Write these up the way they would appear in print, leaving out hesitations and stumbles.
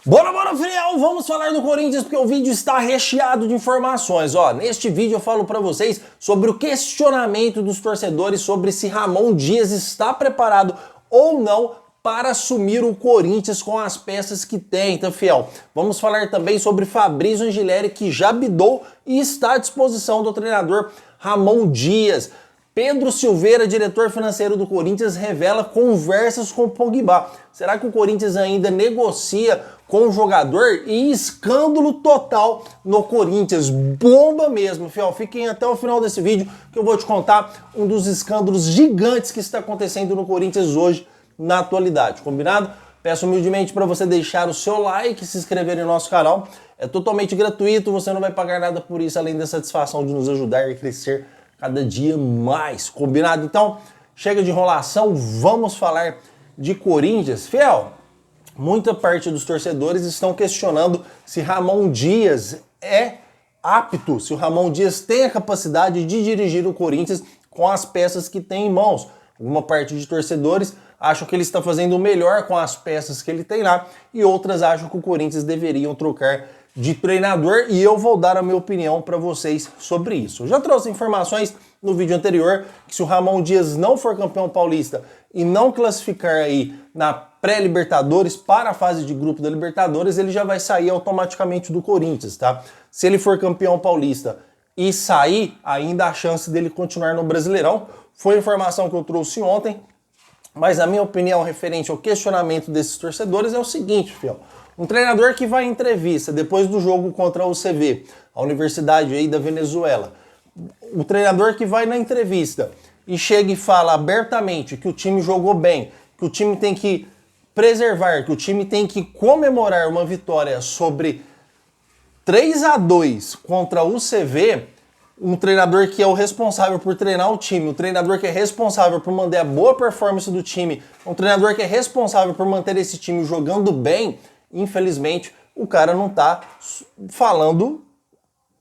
Bora, fiel! Vamos falar do Corinthians porque o vídeo está recheado de informações. Neste vídeo eu falo para vocês sobre o questionamento dos torcedores sobre se Ramon Dias está preparado ou não para assumir o Corinthians com as peças que tem, tá, fiel? Vamos falar também sobre Fabrício Angileri, que já bidou e está à disposição do treinador Ramon Dias. Pedro Silveira, diretor financeiro do Corinthians, revela conversas com o Pogba. Será que o Corinthians ainda negocia com o jogador? E escândalo total no Corinthians. Bomba mesmo, fiel. Fiquem até o final desse vídeo que eu vou te contar um dos escândalos gigantes que está acontecendo no Corinthians hoje, na atualidade. Combinado? Peço humildemente para você deixar o seu like e se inscrever no nosso canal. É totalmente gratuito, você não vai pagar nada por isso, além da satisfação de nos ajudar a crescer cada dia mais, combinado? Então, chega de enrolação, vamos falar de Corinthians. Fiel, muita parte dos torcedores estão questionando se Ramon Dias é apto, se o Ramon Dias tem a capacidade de dirigir o Corinthians com as peças que tem em mãos. Uma parte de torcedores acham que ele está fazendo o melhor com as peças que ele tem lá e outras acham que o Corinthians deveriam trocar de treinador, e eu vou dar a minha opinião para vocês sobre isso. Eu já trouxe informações no vídeo anterior que se o Ramon Dias não for campeão paulista e não classificar aí na pré-Libertadores para a fase de grupo da Libertadores, ele já vai sair automaticamente do Corinthians, tá? Se ele for campeão paulista e sair, ainda há chance dele continuar no Brasileirão. Foi a informação que eu trouxe ontem, mas a minha opinião referente ao questionamento desses torcedores é o seguinte, fiel. Um treinador que vai em entrevista depois do jogo contra a UCV, a Universidade aí da Venezuela. O treinador que vai na entrevista e chega e fala abertamente que o time jogou bem, que o time tem que preservar, que o time tem que comemorar uma vitória sobre 3-2 contra a UCV, um treinador que é o responsável por treinar o time, um treinador que é responsável por manter a boa performance do time, um treinador que é responsável por manter esse time jogando bem. Infelizmente, o cara não tá falando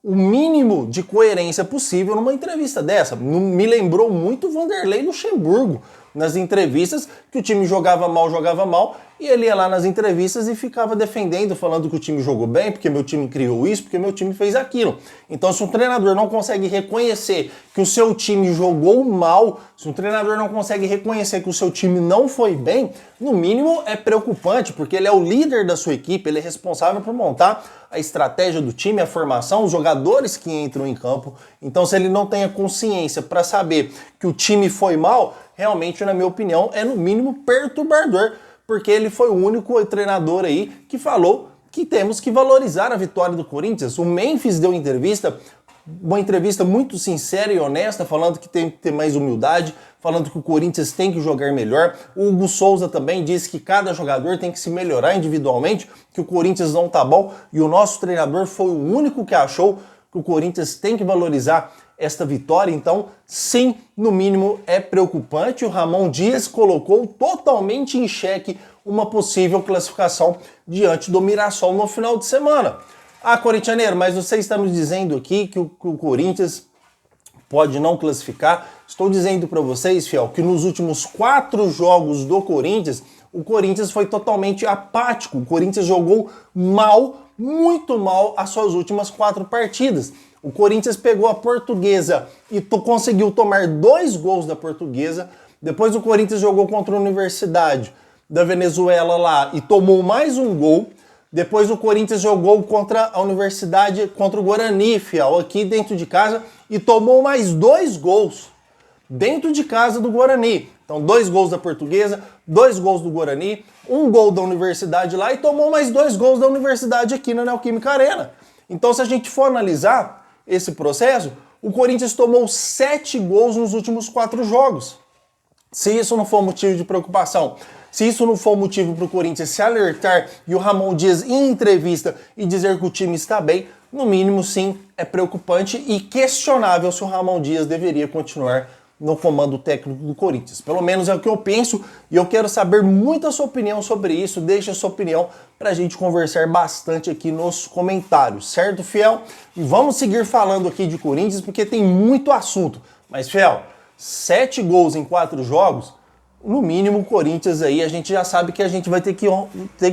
o mínimo de coerência possível numa entrevista dessa. Me lembrou muito Vanderlei Luxemburgo nas entrevistas, que o time jogava mal, e ele ia lá nas entrevistas e ficava defendendo, falando que o time jogou bem, porque meu time criou isso, porque meu time fez aquilo. Então, se um treinador não consegue reconhecer que o seu time jogou mal, se um treinador não consegue reconhecer que o seu time não foi bem, no mínimo é preocupante, porque ele é o líder da sua equipe, ele é responsável por montar a estratégia do time, a formação, os jogadores que entram em campo. Então, se ele não tem a consciência para saber que o time foi mal, realmente, na minha opinião, é no mínimo perturbador, porque ele foi o único treinador aí que falou que temos que valorizar a vitória do Corinthians. O Memphis deu uma entrevista muito sincera e honesta, falando que tem que ter mais humildade, falando que o Corinthians tem que jogar melhor. O Hugo Souza também disse que cada jogador tem que se melhorar individualmente, que o Corinthians não tá bom, e o nosso treinador foi o único que achou que o Corinthians tem que valorizar esta vitória. Então, sim, no mínimo é preocupante. O Ramon Dias colocou totalmente em xeque uma possível classificação diante do Mirassol no final de semana. Corintianeiro, mas você está me dizendo aqui que o Corinthians pode não classificar. Estou dizendo para vocês, fiel, que nos últimos 4 jogos do Corinthians, o Corinthians foi totalmente apático. O Corinthians jogou mal, muito mal, as suas últimas 4 partidas. O Corinthians pegou a Portuguesa e conseguiu tomar 2 gols da Portuguesa. Depois o Corinthians jogou contra a Universidade da Venezuela lá e tomou mais um gol. Depois o Corinthians jogou contra a Universidade, contra o Guarani, fiel, aqui dentro de casa, e tomou mais 2 gols dentro de casa do Guarani. Então 2 gols da Portuguesa, 2 gols do Guarani, 1 gol da Universidade lá e tomou mais 2 gols da Universidade aqui na Neoquímica Arena. Então, se a gente for analisar esse processo, o Corinthians tomou 7 gols nos últimos 4 jogos. Se isso não for motivo de preocupação, se isso não for motivo para o Corinthians se alertar e o Ramon Dias ir em entrevista e dizer que o time está bem, no mínimo sim, é preocupante e questionável se o Ramon Dias deveria continuar no comando técnico do Corinthians. Pelo menos é o que eu penso e eu quero saber muito a sua opinião sobre isso. Deixa a sua opinião para a gente conversar bastante aqui nos comentários, certo, fiel? E vamos seguir falando aqui de Corinthians porque tem muito assunto. Mas, fiel, 7 gols em 4 jogos no mínimo o Corinthians aí, a gente já sabe que a gente vai ter que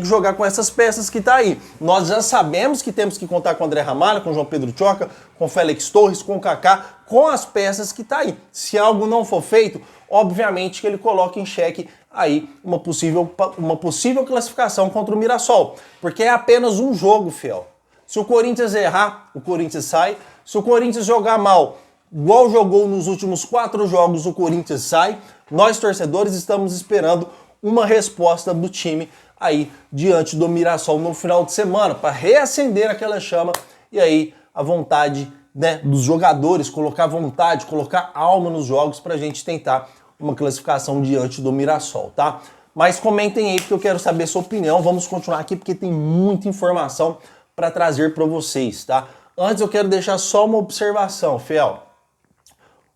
jogar com essas peças que tá aí. Nós já sabemos que temos que contar com o André Ramalho, com o João Pedro Tchoca, com o Félix Torres, com o Kaká, com as peças que tá aí. Se algo não for feito, obviamente que ele coloca em xeque aí uma possível classificação contra o Mirassol, porque é apenas um jogo, fiel. Se o Corinthians errar, o Corinthians sai. Se o Corinthians jogar mal, igual jogou nos últimos 4 jogos, o Corinthians sai. Nós, torcedores, estamos esperando uma resposta do time aí diante do Mirassol no final de semana, para reacender aquela chama e aí a vontade, né, dos jogadores, colocar vontade, colocar alma nos jogos para a gente tentar uma classificação diante do Mirassol, tá? Mas comentem aí porque eu quero saber a sua opinião. Vamos continuar aqui porque tem muita informação para trazer para vocês, tá? Antes eu quero deixar só uma observação, fiel.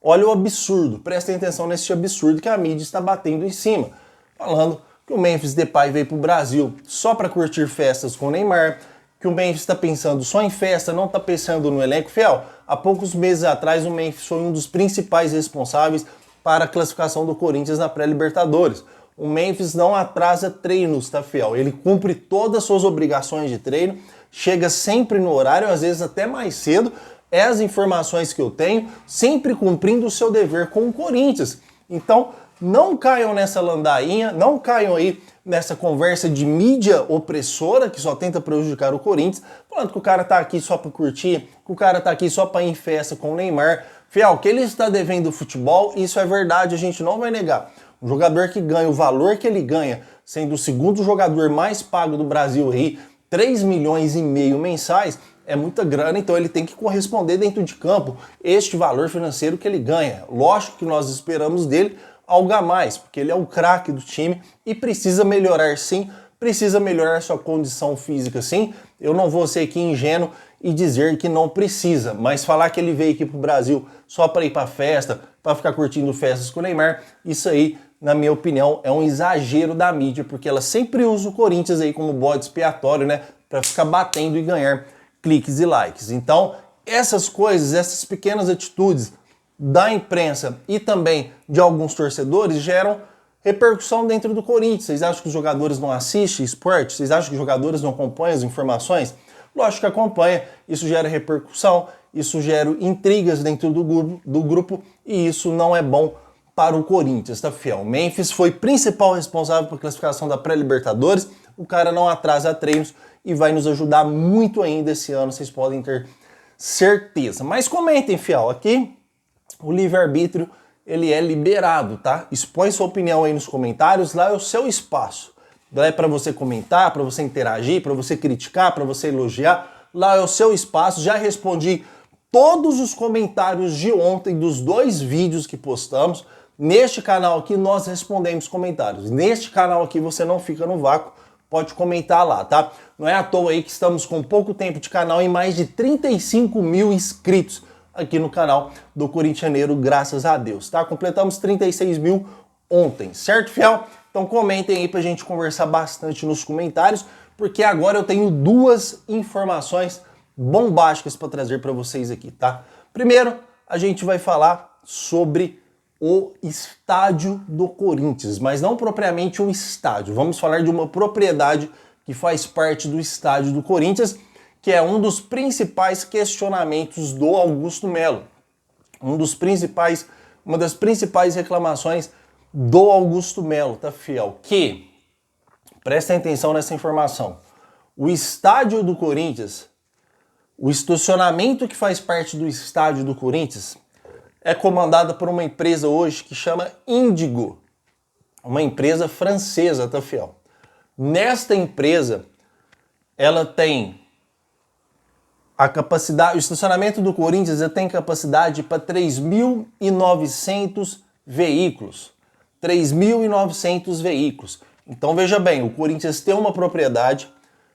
Olha o absurdo, prestem atenção nesse absurdo que a mídia está batendo em cima, falando que o Memphis Depay veio para o Brasil só para curtir festas com o Neymar, que o Memphis está pensando só em festa, não está pensando no elenco, fiel. Há poucos meses atrás o Memphis foi um dos principais responsáveis para a classificação do Corinthians na pré-Libertadores. O Memphis não atrasa treinos, tá, fiel? Ele cumpre todas as suas obrigações de treino, chega sempre no horário, às vezes até mais cedo. É as informações que eu tenho, sempre cumprindo o seu dever com o Corinthians. Então, não caiam nessa landainha, não caiam aí nessa conversa de mídia opressora que só tenta prejudicar o Corinthians, falando que o cara tá aqui só para curtir, que o cara tá aqui só para ir em festa com o Neymar. Fiel, que ele está devendo futebol, isso é verdade, a gente não vai negar. Um jogador que ganha o valor que ele ganha, sendo o segundo jogador mais pago do Brasil aí, 3,5 milhões mensais, é muita grana, então ele tem que corresponder dentro de campo este valor financeiro que ele ganha. Lógico que nós esperamos dele algo a mais, porque ele é o craque do time e precisa melhorar sim, precisa melhorar sua condição física sim. Eu não vou ser aqui ingênuo e dizer que não precisa, mas falar que ele veio aqui pro Brasil só para ir para festa, para ficar curtindo festas com o Neymar, isso aí, na minha opinião, é um exagero da mídia, porque ela sempre usa o Corinthians aí como bode expiatório, né, para ficar batendo e ganhar cliques e likes. Então, essas coisas, essas pequenas atitudes da imprensa e também de alguns torcedores geram repercussão dentro do Corinthians. Vocês acham que os jogadores não assistem esporte? Vocês acham que os jogadores não acompanham as informações? Lógico que acompanha, isso gera repercussão, isso gera intrigas dentro do grupo e isso não é bom para o Corinthians, tá, fiel? Memphis foi principal responsável pela classificação da pré-Libertadores, o cara não atrasa treinos e vai nos ajudar muito ainda esse ano, vocês podem ter certeza. Mas comentem, fiel, aqui o livre-arbítrio, ele é liberado, tá? Expõe sua opinião aí nos comentários, lá é o seu espaço. Lá é para você comentar, para você interagir, para você criticar, para você elogiar, lá é o seu espaço. Já respondi todos os comentários de ontem dos 2 vídeos que postamos. Neste canal aqui nós respondemos comentários. Neste canal aqui você não fica no vácuo, pode comentar lá, tá? Não é à toa aí que estamos com pouco tempo de canal e mais de 35 mil inscritos aqui no canal do Corintianeiro, graças a Deus, tá? Completamos 36 mil ontem, certo, fiel? Então comentem aí pra gente conversar bastante nos comentários, porque agora eu tenho 2 informações bombásticas para trazer para vocês aqui, tá? Primeiro, a gente vai falar sobre o estádio do Corinthians, mas não propriamente um estádio. Vamos falar de uma propriedade que faz parte do estádio do Corinthians, que é um dos principais questionamentos do Augusto Melo. Uma das principais reclamações do Augusto Melo, tá, fiel? Que, prestem atenção nessa informação, o estádio do Corinthians, o estacionamento que faz parte do estádio do Corinthians, é comandada por uma empresa hoje que chama Índigo, uma empresa francesa, tá, fiel? Nesta empresa, ela tem a capacidade, o estacionamento do Corinthians tem capacidade para 3.900 veículos. 3.900 veículos. Então veja bem, o Corinthians tem uma propriedade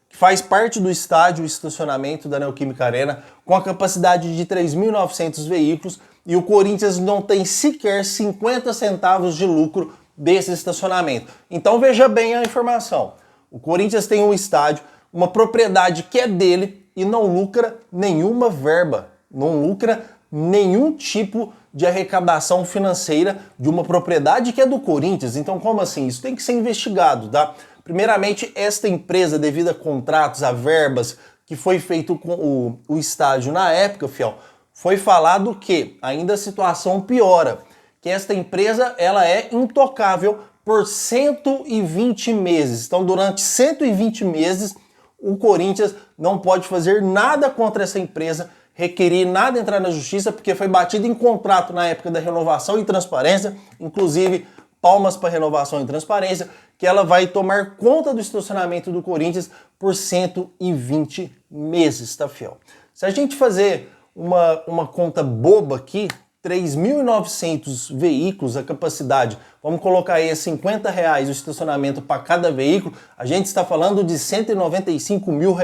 que faz parte do estádio, o estacionamento da Neoquímica Arena, com a capacidade de 3.900 veículos, e o Corinthians não tem sequer 50 centavos de lucro desse estacionamento. Então veja bem a informação. O Corinthians tem um estádio, uma propriedade que é dele e não lucra nenhuma verba, não lucra nenhum tipo de arrecadação financeira de uma propriedade que é do Corinthians. Então, como assim? Isso tem que ser investigado, tá? Primeiramente, esta empresa, devido a contratos, a verbas que foi feito com o estádio na época, fiel, foi falado que ainda a situação piora, que esta empresa ela é intocável por 120 meses. Então, durante 120 meses, o Corinthians não pode fazer nada contra essa empresa, requerir nada, entrar na justiça, porque foi batido em contrato na época da renovação e transparência, inclusive palmas para renovação e transparência, que ela vai tomar conta do estacionamento do Corinthians por 120 meses, tá, fiel? Se a gente fazer uma conta boba aqui, 3.900 veículos, a capacidade, vamos colocar aí a R$50 o estacionamento para cada veículo, a gente está falando de R$195 mil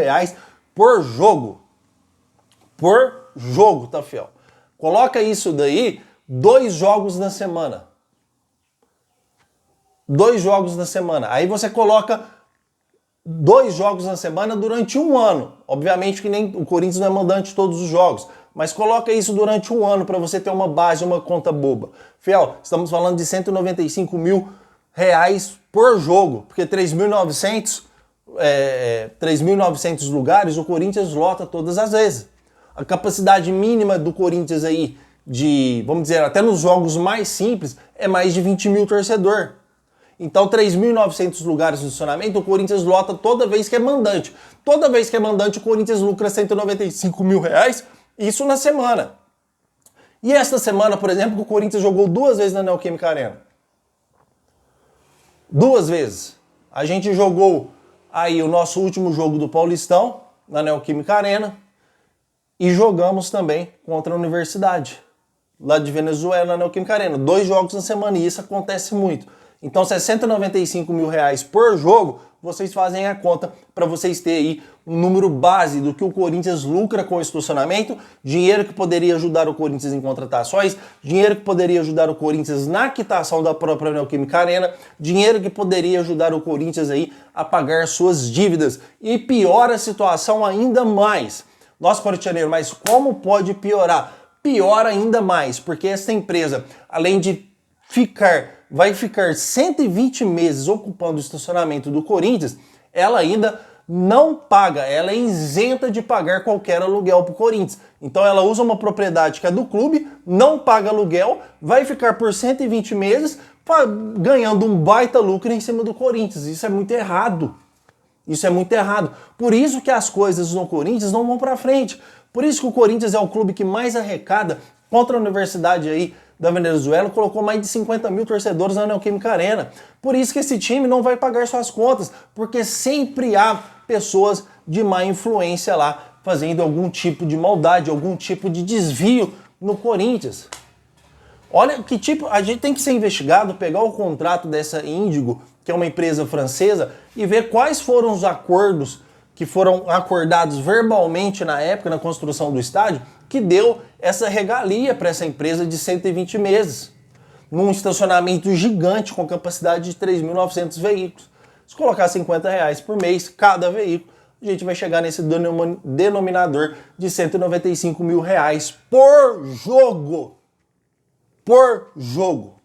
por jogo. Por jogo, tá, fiel? Coloca isso daí, 2 jogos na semana. 2 jogos na semana. Aí você coloca 2 jogos na semana durante um ano. Obviamente que nem o Corinthians não é mandante de todos os jogos, mas coloca isso durante um ano para você ter uma base, uma conta boba. Fiel, estamos falando de R$195 mil por jogo, porque 3.900 lugares o Corinthians lota todas as vezes. A capacidade mínima do Corinthians aí, vamos dizer, até nos jogos mais simples, é mais de 20 mil torcedor. Então, 3.900 lugares de estacionamento, o Corinthians lota toda vez que é mandante. Toda vez que é mandante, o Corinthians lucra R$195 mil, isso na semana. E esta semana, por exemplo, o Corinthians jogou 2 vezes na Neoquímica Arena. 2 vezes. A gente jogou aí o nosso último jogo do Paulistão, na Neoquímica Arena, e jogamos também contra a Universidade, lá de Venezuela, na Neoquímica Arena. 2 jogos na semana, e isso acontece muito. Então, R$195 mil por jogo, vocês fazem a conta para vocês terem aí um número base do que o Corinthians lucra com o estacionamento, dinheiro que poderia ajudar o Corinthians em contratações, dinheiro que poderia ajudar o Corinthians na quitação da própria Neoquímica Arena, dinheiro que poderia ajudar o Corinthians aí a pagar suas dívidas. E piora a situação ainda mais. Nossa, corintianeiro, mas como pode piorar? Piora ainda mais, porque essa empresa, além de vai ficar 120 meses ocupando o estacionamento do Corinthians, ela ainda não paga, ela é isenta de pagar qualquer aluguel para o Corinthians. Então ela usa uma propriedade que é do clube, não paga aluguel, vai ficar por 120 meses ganhando um baita lucro em cima do Corinthians. Isso é muito errado. Isso é muito errado. Por isso que as coisas no Corinthians não vão para frente. Por isso que o Corinthians é o clube que mais arrecada contra a Universidade aí da Venezuela, colocou mais de 50 mil torcedores na Neoquímica Arena. Por isso que esse time não vai pagar suas contas, porque sempre há pessoas de má influência lá, fazendo algum tipo de maldade, algum tipo de desvio no Corinthians. Olha que tipo, a gente tem que ser investigado, pegar o contrato dessa Índigo, que é uma empresa francesa, e ver quais foram os acordos que foram acordados verbalmente na época, na construção do estádio, que deu essa regalia para essa empresa de 120 meses, num estacionamento gigante com capacidade de 3.900 veículos. Se colocar R$50 por mês cada veículo, a gente vai chegar nesse denominador de R$195 mil por jogo. Por jogo.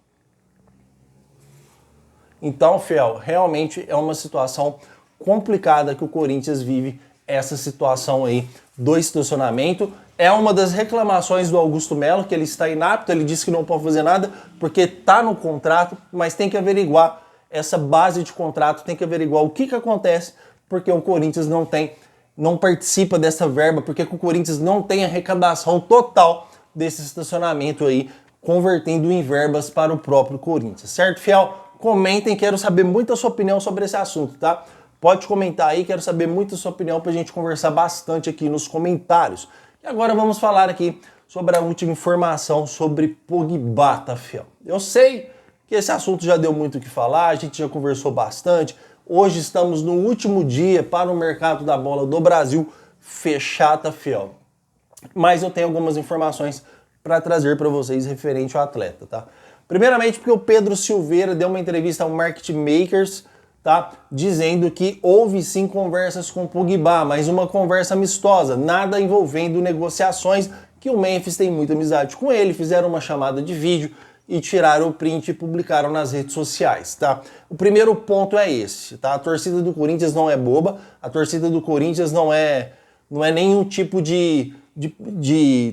Então, fiel, realmente é uma situação complicada que o Corinthians vive, essa situação aí do estacionamento. É uma das reclamações do Augusto Melo, que ele está inapto, ele disse que não pode fazer nada porque está no contrato, mas tem que averiguar essa base de contrato, tem que averiguar o que acontece, porque o Corinthians não participa dessa verba, porque o Corinthians não tem arrecadação total desse estacionamento aí, convertendo em verbas para o próprio Corinthians, certo, fiel? Comentem, quero saber muito a sua opinião sobre esse assunto, tá? Pode comentar aí, quero saber muito a sua opinião pra gente conversar bastante aqui nos comentários. E agora vamos falar aqui sobre a última informação sobre Pogba, tá, fiel? Eu sei que esse assunto já deu muito o que falar, a gente já conversou bastante. Hoje estamos no último dia para o mercado da bola do Brasil fechar, tá, fiel? Mas eu tenho algumas informações para trazer para vocês referente ao atleta, tá? Primeiramente porque o Pedro Silveira deu uma entrevista ao Market Makers, tá? Dizendo que houve sim conversas com o Pogba, mas uma conversa amistosa, nada envolvendo negociações, que o Memphis tem muita amizade com ele, fizeram uma chamada de vídeo e tiraram o print e publicaram nas redes sociais, tá? O primeiro ponto é esse, tá? A torcida do Corinthians não é boba, a torcida do Corinthians não é nenhum tipo de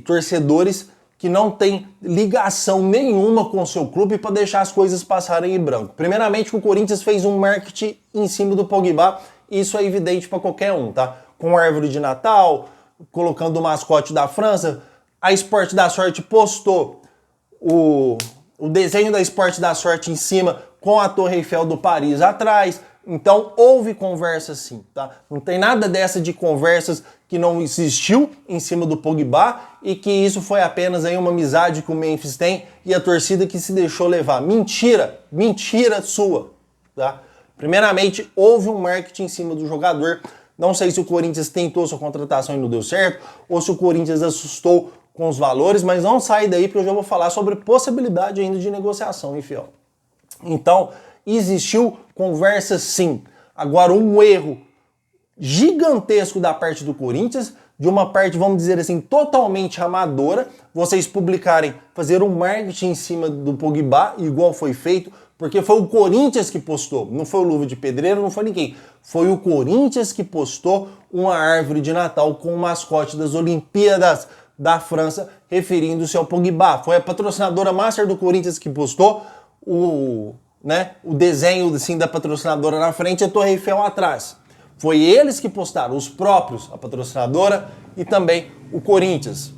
torcedores que não tem ligação nenhuma com o seu clube para deixar as coisas passarem em branco. Primeiramente, o Corinthians fez um marketing em cima do Pogba, e isso é evidente para qualquer um, tá? Com árvore de Natal, colocando o mascote da França, a Sport da Sorte postou o desenho da Sport da Sorte em cima com a Torre Eiffel do Paris atrás. Então houve conversa sim, tá? Não tem nada dessa de conversas que não existiu em cima do Pogba e que isso foi apenas aí uma amizade que o Memphis tem e a torcida que se deixou levar. Mentira, mentira sua, tá? Primeiramente, houve um marketing em cima do jogador. Não sei se o Corinthians tentou sua contratação e não deu certo, ou se o Corinthians assustou com os valores, mas não sai daí porque eu já vou falar sobre possibilidade ainda de negociação, hein, fiel? Então, existiu conversa sim. Agora, um erro gigantesco da parte do Corinthians, de uma parte, vamos dizer assim, totalmente amadora, vocês publicarem, fazer um marketing em cima do Pogba, igual foi feito, porque foi o Corinthians que postou, não foi o Luva de Pedreiro, não foi ninguém. Foi o Corinthians que postou uma árvore de Natal com o mascote das Olimpíadas da França, referindo-se ao Pogba. Foi a patrocinadora master do Corinthians que postou o desenho assim, da patrocinadora na frente e a Torre Eiffel atrás. Foi eles que postaram, os próprios, a patrocinadora e também o Corinthians.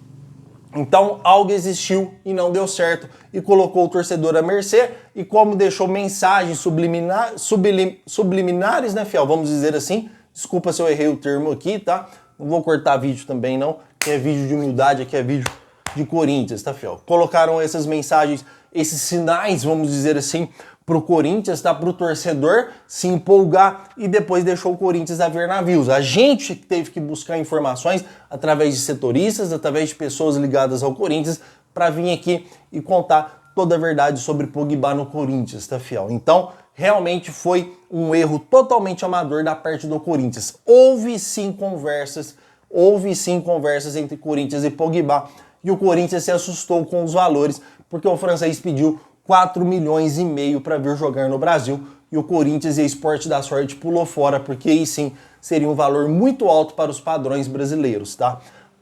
Então algo existiu e não deu certo e colocou o torcedor à mercê e como deixou mensagens subliminares, né, fiel? Vamos dizer assim. Desculpa se eu errei o termo aqui, tá? Não vou cortar vídeo também não, que é vídeo de humildade, aqui é vídeo de Corinthians, tá, fiel? Colocaram essas mensagens, esses sinais, vamos dizer assim, pro Corinthians, tá? Pro torcedor se empolgar e depois deixou o Corinthians a ver navios. A gente teve que buscar informações através de setoristas, através de pessoas ligadas ao Corinthians, para vir aqui e contar toda a verdade sobre Pogba no Corinthians, tá, fiel? Então, realmente foi um erro totalmente amador da parte do Corinthians. Houve sim conversas entre Corinthians e Pogba, e o Corinthians se assustou com os valores, porque o francês pediu 4 milhões e meio para vir jogar no Brasil, e o Corinthians e a Sport da Sorte pulou fora, porque aí sim seria um valor muito alto para os padrões brasileiros, tá?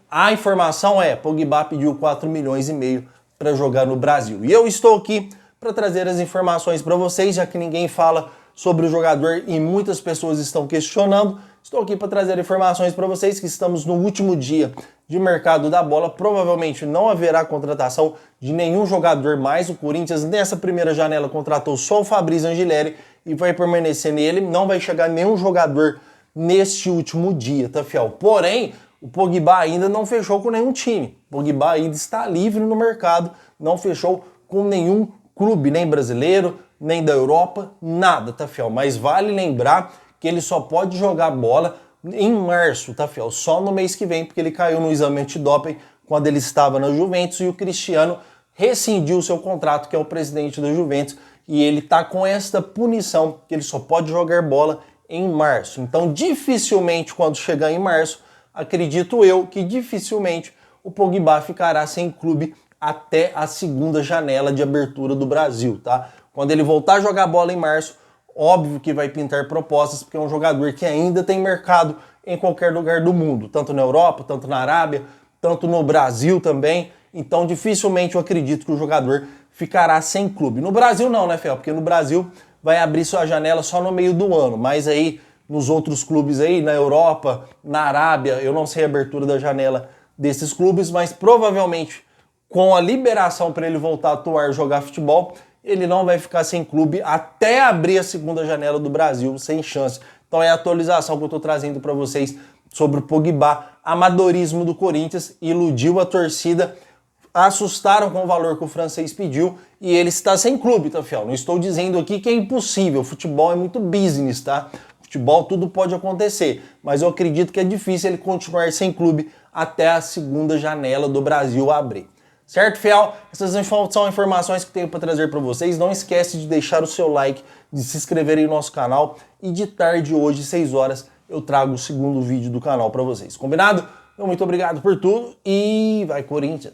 A informação é, Pogba pediu 4 milhões e meio para jogar no Brasil. E eu estou aqui para trazer as informações para vocês, já que ninguém fala sobre o jogador e muitas pessoas estão questionando. Estou aqui para trazer informações para vocês que estamos no último dia de mercado da bola. Provavelmente não haverá contratação de nenhum jogador mais. O Corinthians nessa primeira janela contratou só o Fabrício Angileri e vai permanecer nele. Não vai chegar nenhum jogador neste último dia, tá, fiel? Porém, o Pogba ainda não fechou com nenhum time. O Pogba ainda está livre no mercado, não fechou com nenhum clube, nem brasileiro, nem da Europa, nada, tá, fiel? Mas vale lembrar que ele só pode jogar bola em março, tá, fiel? Só no mês que vem, porque ele caiu no exame antidoping quando ele estava na Juventus e o Cristiano rescindiu seu contrato, que é o presidente da Juventus, e ele tá com esta punição, que ele só pode jogar bola em março. Então, dificilmente, quando chegar em março, acredito eu que dificilmente o Pogba ficará sem clube até a segunda janela de abertura do Brasil, tá? Quando ele voltar a jogar bola em março, óbvio que vai pintar propostas, porque é um jogador que ainda tem mercado em qualquer lugar do mundo, tanto na Europa, tanto na Arábia, tanto no Brasil também. Então, dificilmente eu acredito que o jogador ficará sem clube. No Brasil não, né, Fel? Porque no Brasil vai abrir sua janela só no meio do ano, mas aí nos outros clubes aí, na Europa, na Arábia, eu não sei a abertura da janela desses clubes, mas provavelmente com a liberação para ele voltar a atuar e jogar futebol, ele não vai ficar sem clube até abrir a segunda janela do Brasil, sem chance. Então é a atualização que eu estou trazendo para vocês sobre o Pogba. Amadorismo do Corinthians, iludiu a torcida, assustaram com o valor que o francês pediu e ele está sem clube, tá, fiel? Não estou dizendo aqui que é impossível, futebol é muito business, tá? Futebol tudo pode acontecer, mas eu acredito que é difícil ele continuar sem clube até a segunda janela do Brasil abrir. Certo, fiel? Essas são informações que tenho para trazer para vocês. Não esquece de deixar o seu like, de se inscrever aí no nosso canal e de tarde hoje, 6 horas, eu trago o segundo vídeo do canal para vocês. Combinado? Então, muito obrigado por tudo e vai Corinthians!